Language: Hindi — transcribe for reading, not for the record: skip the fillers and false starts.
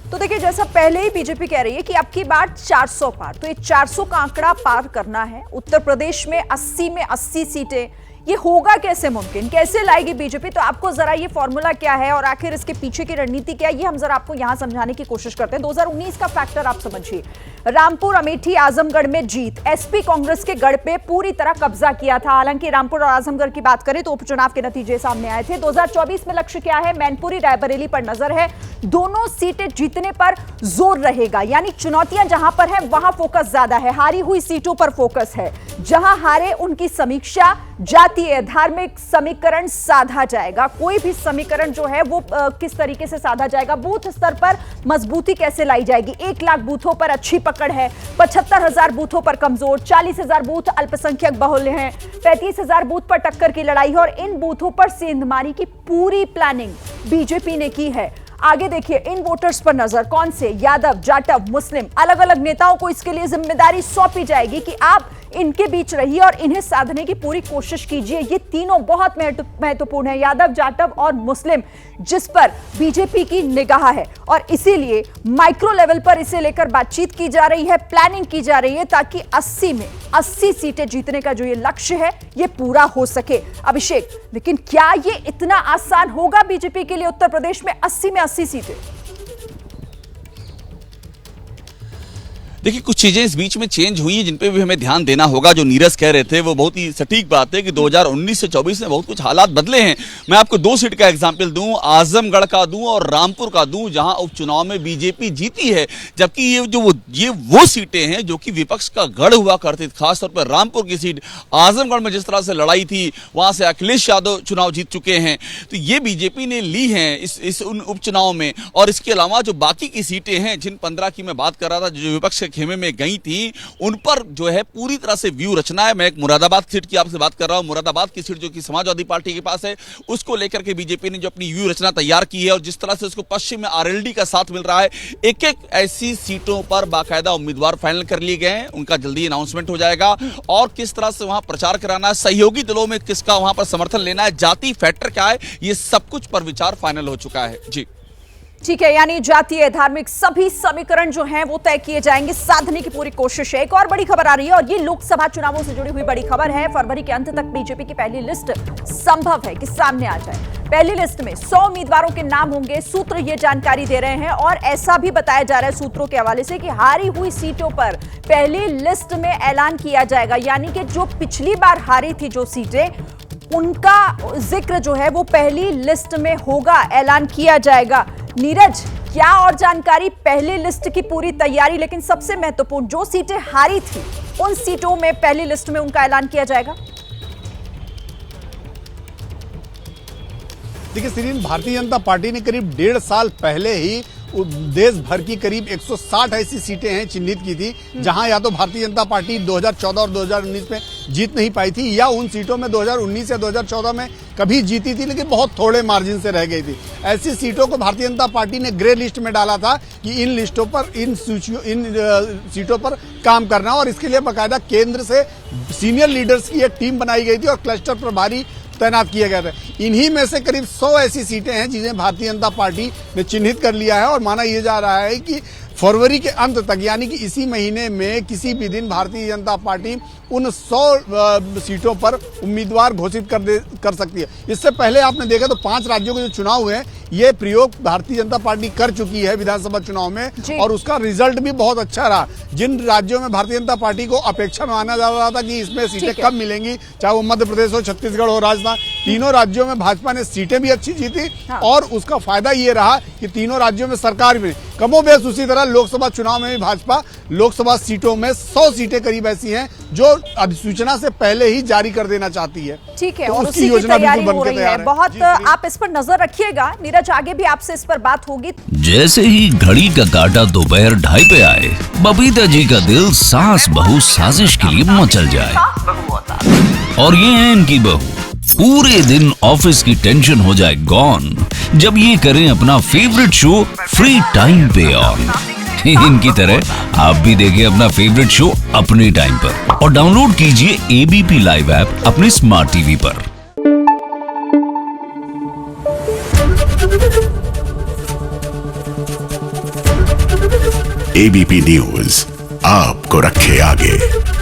तो देखिए, जैसा पहले ही बीजेपी कह रही है कि अब की बार 400 पार, तो ये 400 का आंकड़ा पार करना है। उत्तर प्रदेश में 80 में 80 सीटें, ये होगा कैसे मुमकिन, कैसे लाएगी बीजेपी? तो आपको जरा ये फॉर्मूला क्या है और आखिर इसके पीछे की रणनीति क्या है, ये हम जरा आपको यहां समझाने की कोशिश करते हैं। 2019 का फैक्टर आप समझिए। रामपुर, अमेठी, आजमगढ़ में जीत, एसपी कांग्रेस के गढ़ पे पूरी तरह कब्जा किया था। हालांकि रामपुर और आजमगढ़ की बात करें तो उपचुनाव के नतीजे सामने आए थे। 2024 में लक्ष्य क्या है? मैनपुरी, रायबरेली पर नजर है। दोनों सीटें जीतने पर जोर रहेगा, यानी चुनौतियां जहां पर है वहां फोकस ज्यादा है, हारी हुई सीटों पर फोकस है। जहां हारे उनकी समीक्षा, जातीय धार्मिक समीकरण साधा जाएगा। कोई भी समीकरण जो है वो किस तरीके से साधा जाएगा, बूथ स्तर पर मजबूती कैसे लाई जाएगी। 1 लाख बूथों पर अच्छी पकड़ है, 75,000 बूथों पर कमजोर, 40,000 बूथ अल्पसंख्यक बहुल्य हैं, 35,000 बूथ पर टक्कर की लड़ाई है और इन बूथों पर सेंधमारी की पूरी प्लानिंग बीजेपी ने की है। आगे देखिए, इन वोटर्स पर नजर, कौन से यादव, जाटव, मुस्लिम, अलग अलग नेताओं को इसके लिए जिम्मेदारी सौंपी जाएगी कि आप इनके बीच रहिए और इन्हें साधने की पूरी कोशिश कीजिए। ये तीनों बहुत महत्वपूर्ण है, यादव, जाटव और मुस्लिम, जिस पर बीजेपी की निगाह है और इसीलिए माइक्रो लेवल पर इसे लेकर बातचीत की जा रही है, प्लानिंग की जा रही है, ताकि 80 में 80 सीटें जीतने का जो ये लक्ष्य है ये पूरा हो सके। अभिषेक, लेकिन क्या ये इतना आसान होगा बीजेपी के लिए उत्तर प्रदेश में 80 में 80 सीटें? देखिए, कुछ चीजें इस बीच में चेंज हुई हैं जिन पे भी हमें ध्यान देना होगा। जो नीरज कह रहे थे वो बहुत ही सटीक बात है कि 2019 से 24 में बहुत कुछ हालात बदले हैं। मैं आपको 2 सीट का एग्जांपल दूं, आजमगढ़ का दूं और रामपुर का दूं, जहां उपचुनाव में बीजेपी जीती है। जबकि ये वो सीटें हैं जो कि विपक्ष का गढ़ हुआ करती थी। खासतौर पर रामपुर की सीट, आजमगढ़ में जिस तरह से लड़ाई थी, वहां से अखिलेश यादव चुनाव जीत चुके हैं, तो ये बीजेपी ने ली है इस उन उपचुनाव में। और इसके अलावा जो बाकी की सीटें हैं, जिन 15 की मैं बात कर रहा था जो विपक्ष खेमे में गई थी, उन पर जो है पूरी तरह से व्यू रचना है। मैं एक मुरादाबाद सीट की आपसे बात कर रहा हूं। मुरादाबाद की सीट जो कि समाजवादी पार्टी के पास है, उसको लेकर के बीजेपी ने जो अपनी व्यू रचना तैयार की है और जिस तरह से उसको पश्चिम में आरएलडी का साथ मिल रहा है, एक एक ऐसी सीटों पर बाकायदा उम्मीदवार फाइनल कर लिए गए हैं। उनका जल्दी अनाउंसमेंट हो जाएगा और किस तरह से वहां प्रचार कराना है, सहयोगी दलों में किसका वहां पर समर्थन लेना है, जाति फैक्टर क्या है, ये सब कुछ पर विचार फाइनल हो चुका है। जी ठीक है, यानी जातीय धार्मिक सभी समीकरण जो हैं वो तय किए जाएंगे, साधने की पूरी कोशिश है। एक और बड़ी खबर आ रही है और ये लोकसभा चुनावों से जुड़ी हुई बड़ी खबर है। फरवरी के अंत तक बीजेपी की पहली लिस्ट संभव है कि सामने आ जाए। पहली लिस्ट में 100 उम्मीदवारों के नाम होंगे। सूत्र ये जानकारी दे रहे हैं और ऐसा भी बताया जा रहा है सूत्रों के हवाले से कि हारी हुई सीटों पर पहली लिस्ट में ऐलान किया जाएगा, यानी कि जो पिछली बार हारी थी जो सीटें, उनका जिक्र जो है वो पहली लिस्ट में होगा, ऐलान किया जाएगा। नीरज, क्या और जानकारी? पहली लिस्ट की पूरी तैयारी, लेकिन सबसे महत्वपूर्ण, जो सीटें हारी थी उन सीटों में पहली लिस्ट में उनका ऐलान किया जाएगा। देखिए श्रीन, भारतीय जनता पार्टी ने करीब 1.5 साल पहले ही देश भर की करीब 160 ऐसी सीटें हैं चिन्हित की थी, जहां या तो भारतीय जनता पार्टी 2014 और 2019 में जीत नहीं पाई थी, या उन सीटों में 2019 या 2014 में कभी जीती थी लेकिन बहुत थोड़े मार्जिन से रह गई थी। ऐसी सीटों को भारतीय जनता पार्टी ने ग्रे लिस्ट में डाला था कि इन लिस्टों पर, इन सीटों पर काम करना, और इसके लिए बाकायदा केंद्र से सीनियर लीडर्स की एक टीम बनाई गई थी और क्लस्टर प्रभारी तैनात किया गया था। इन्हीं में से करीब 100 ऐसी सीटें हैं जिन्हें भारतीय जनता पार्टी ने चिन्हित कर लिया है और माना यह जा रहा है कि फरवरी के अंत तक, यानी कि इसी महीने में किसी भी दिन भारतीय जनता पार्टी उन 100 सीटों पर उम्मीदवार घोषित कर सकती है। इससे पहले आपने देखा तो 5 राज्यों के जो चुनाव हुए हैं, ये प्रयोग भारतीय जनता पार्टी कर चुकी है विधानसभा चुनाव में और उसका रिजल्ट भी बहुत अच्छा रहा। जिन राज्यों में भारतीय जनता पार्टी को अपेक्षा माना जा रहा था कि इसमें सीटें कम मिलेंगी, चाहे वो मध्य प्रदेश हो, छत्तीसगढ़ हो, राजस्थान, तीनों राज्यों में भाजपा ने सीटें भी अच्छी जीती और उसका फायदा ये रहा कि तीनों राज्यों में सरकार में कमोबेश उसी तरह लोकसभा चुनाव में भी भाजपा लोकसभा सीटों में 100 सीटें करीब ऐसी हैं जो अधिसूचना से पहले ही जारी कर देना चाहती है। ठीक है, तो और उसी की तैयारी हो रही है। बहुत आप इस पर नजर रखिएगा। नीरज, आगे भी आपसे इस पर बात होगी। जैसे ही घड़ी का काटा दोपहर 2:30 पे आए, बबीता जी का दिल सास बहू साजिश के लिए मचल जाए। और ये है इनकी बहू, पूरे दिन ऑफिस की टेंशन हो जाए गॉन जब ये करें अपना फेवरेट शो फ्री टाइम पे ऑन। इनकी तरह आप भी देखिए अपना फेवरेट शो अपने टाइम पर और डाउनलोड कीजिए एबीपी लाइव ऐप अपने स्मार्ट टीवी पर। एबीपी न्यूज आपको रखे आगे।